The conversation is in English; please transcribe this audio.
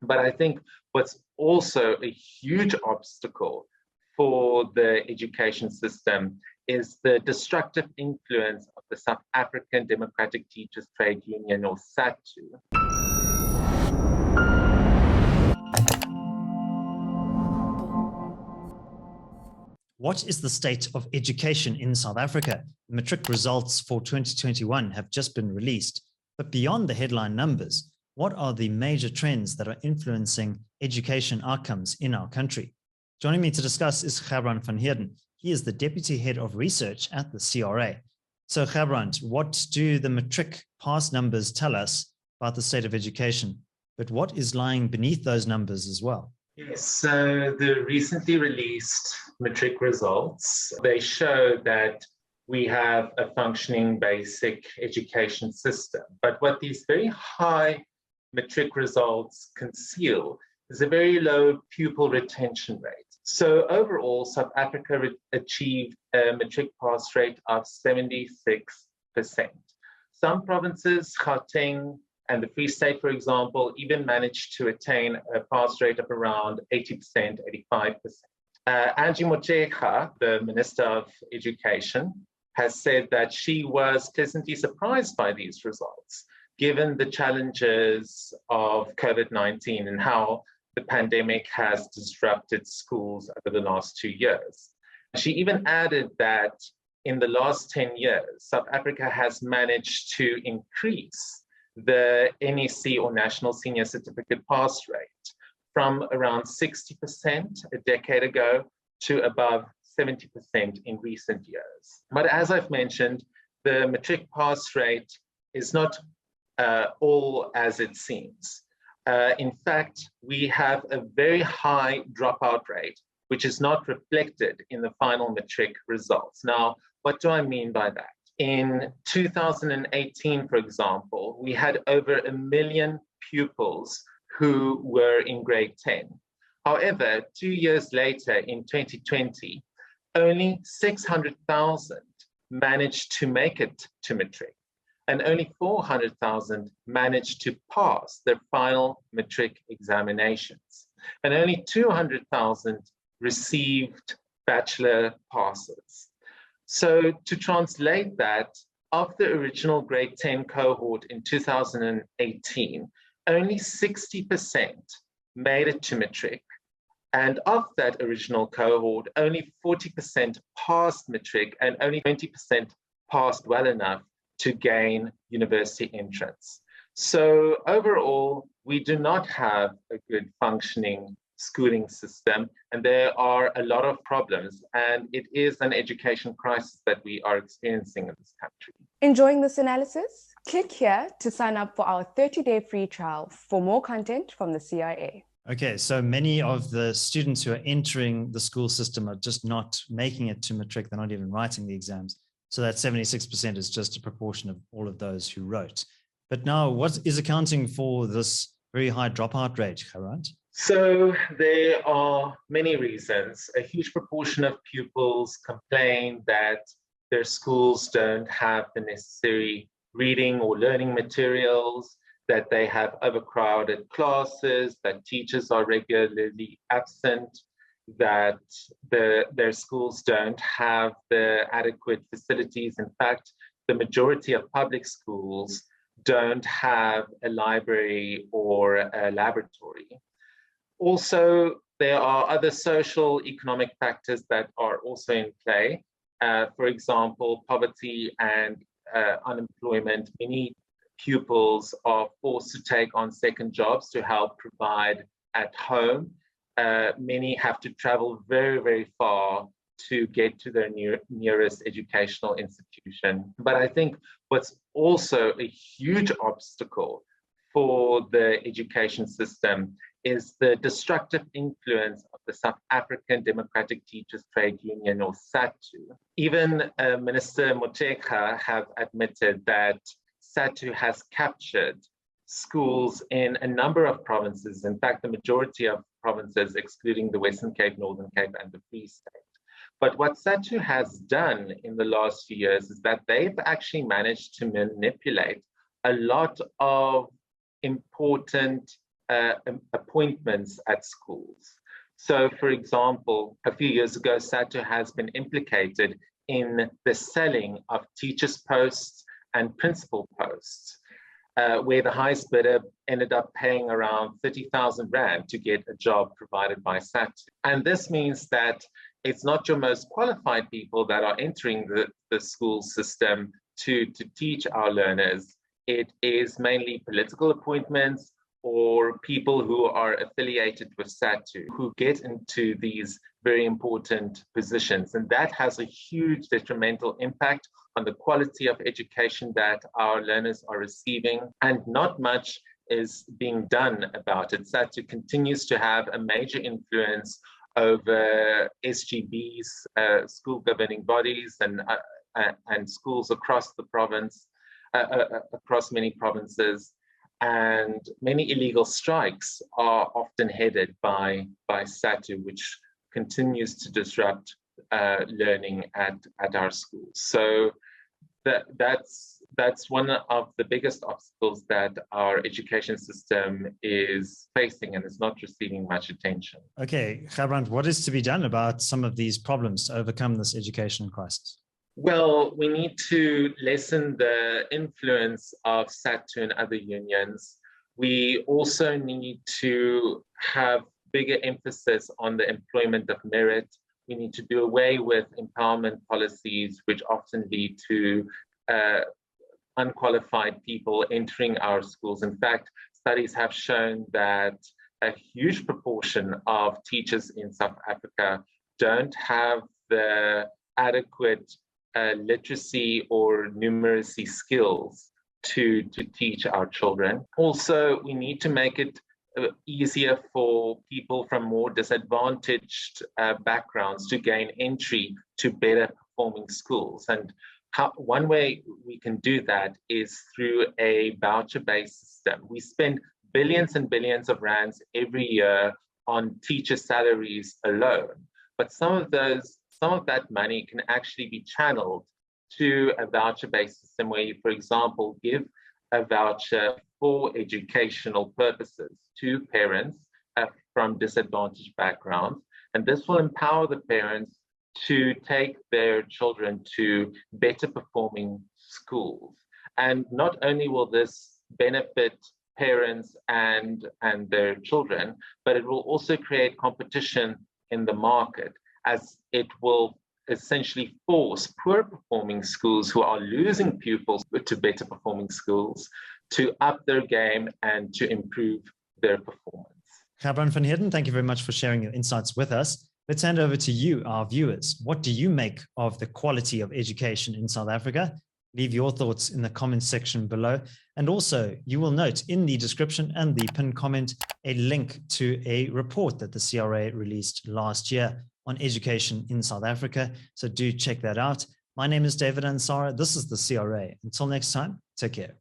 But I think what's also a huge obstacle for the education system is the destructive influence of the South African Democratic Teachers Trade Union, or SATU. What is the state of education in South Africa? The matric results for 2021 have just been released, but beyond the headline numbers, what are the major trends that are influencing education outcomes in our country? Joining me to discuss is Gerbrandt van Heerden. He is the Deputy Head of Research at the CRA. So Gerbrandt, what do the matric pass numbers tell us about the state of education? But what is lying beneath those numbers as well? Yes, so the recently released matric results, they show that we have a functioning basic education system. But what these very high matric results conceal is a very low pupil retention rate. So overall, South Africa achieved a matric pass rate of 76%. Some provinces, Gauteng and the Free State, for example, even managed to attain a pass rate of around 80%, 85%. Angie Motshekga, the Minister of Education, has said that she was pleasantly surprised by these results, given the challenges of COVID-19 and how the pandemic has disrupted schools over the last 2 years. She even added that in the last 10 years, South Africa has managed to increase the NEC, or National Senior Certificate pass rate, from around 60% a decade ago to above 70% in recent years. But as I've mentioned, the matric pass rate is not all as it seems. In fact, we have a very high dropout rate, which is not reflected in the final matric results. Now, what do I mean by that? In 2018, for example, we had over 1 million pupils who were in grade 10. However, 2 years later, in 2020, only 600,000 managed to make it to matric, and only 400,000 managed to pass their final matric examinations, and only 200,000 received bachelor passes. So to translate that, of the original grade 10 cohort in 2018, only 60% made it to matric. And of that original cohort, only 40% passed matric and only 20% passed well enough to gain university entrance. So overall, we do not have a good functioning schooling system, and there are a lot of problems, and it is an education crisis that we are experiencing in this country. Enjoying this analysis? Click here to sign up for our 30-day free trial for more content from the CIA. Okay, so many of the students who are entering the school system are just not making it to matric. They're not even writing the exams. So that 76% is just a proportion of all of those who wrote. But now, what is accounting for this very high dropout rate, Gerbrandt? So there are many reasons. A huge proportion of pupils complain that their schools don't have the necessary reading or learning materials, that they have overcrowded classes, that teachers are regularly absent, that their schools don't have the adequate facilities. In fact, the majority of public schools don't have a library or a laboratory. Also, there are other social economic factors that are also in play. For example, poverty and unemployment. Many pupils are forced to take on second jobs to help provide at home. Many have to travel very, very far to get to their nearest educational institution. But I think what's also a huge obstacle for the education system is the destructive influence of the South African Democratic Teachers Trade Union, or SATU. Even Minister Motshekga have admitted that SATU has captured schools in a number of provinces, in fact, the majority of provinces, excluding the Western Cape, Northern Cape, and the Free State. But what SATU has done in the last few years is that they've actually managed to manipulate a lot of important appointments at schools. So, for example, a few years ago, SATU has been implicated in the selling of teachers' posts and principal posts, where the highest bidder ended up paying around 30,000 Rand to get a job provided by SATU. And this means that it's not your most qualified people that are entering the school system to teach our learners. It is mainly political appointments or people who are affiliated with SATU who get into these very important positions. And that has a huge detrimental impact on the quality of education that our learners are receiving. And not much is being done about it. SATU continues to have a major influence over SGBs, school governing bodies, and schools across the province, across many provinces. And many illegal strikes are often headed by SATU, which continues to disrupt learning at our schools. So that's one of the biggest obstacles that our education system is facing, and is not receiving much attention. Okay, Gerbrandt, what is to be done about some of these problems to overcome this education crisis? Well, we need to lessen the influence of SATU and other unions. We also need to have bigger emphasis on the employment of merit. We need to do away with empowerment policies, which often lead to unqualified people entering our schools. In fact, studies have shown that a huge proportion of teachers in South Africa don't have the adequate literacy or numeracy skills to teach our children. Also, we need to make it easier for people from more disadvantaged backgrounds to gain entry to better performing schools. And one way we can do that is through a voucher-based system. We spend billions and billions of rands every year on teacher salaries alone, but some of that money can actually be channeled to a voucher-based system where you, for example, give a voucher for educational purposes to parents from disadvantaged backgrounds. And this will empower the parents to take their children to better performing schools. And not only will this benefit parents and their children, but it will also create competition in the market, as it will essentially force poor performing schools who are losing pupils to better performing schools to up their game and to improve their performance. Gerbrandt van Heerden, thank you very much for sharing your insights with us. Let's hand over to you, our viewers. What do you make of the quality of education in South Africa? Leave your thoughts in the comments section below. And also, you will note in the description and the pinned comment a link to a report that the CRA released last year on education in South Africa. So do check that out. My name is David Ansara. This is the CRA. Until next time, take care.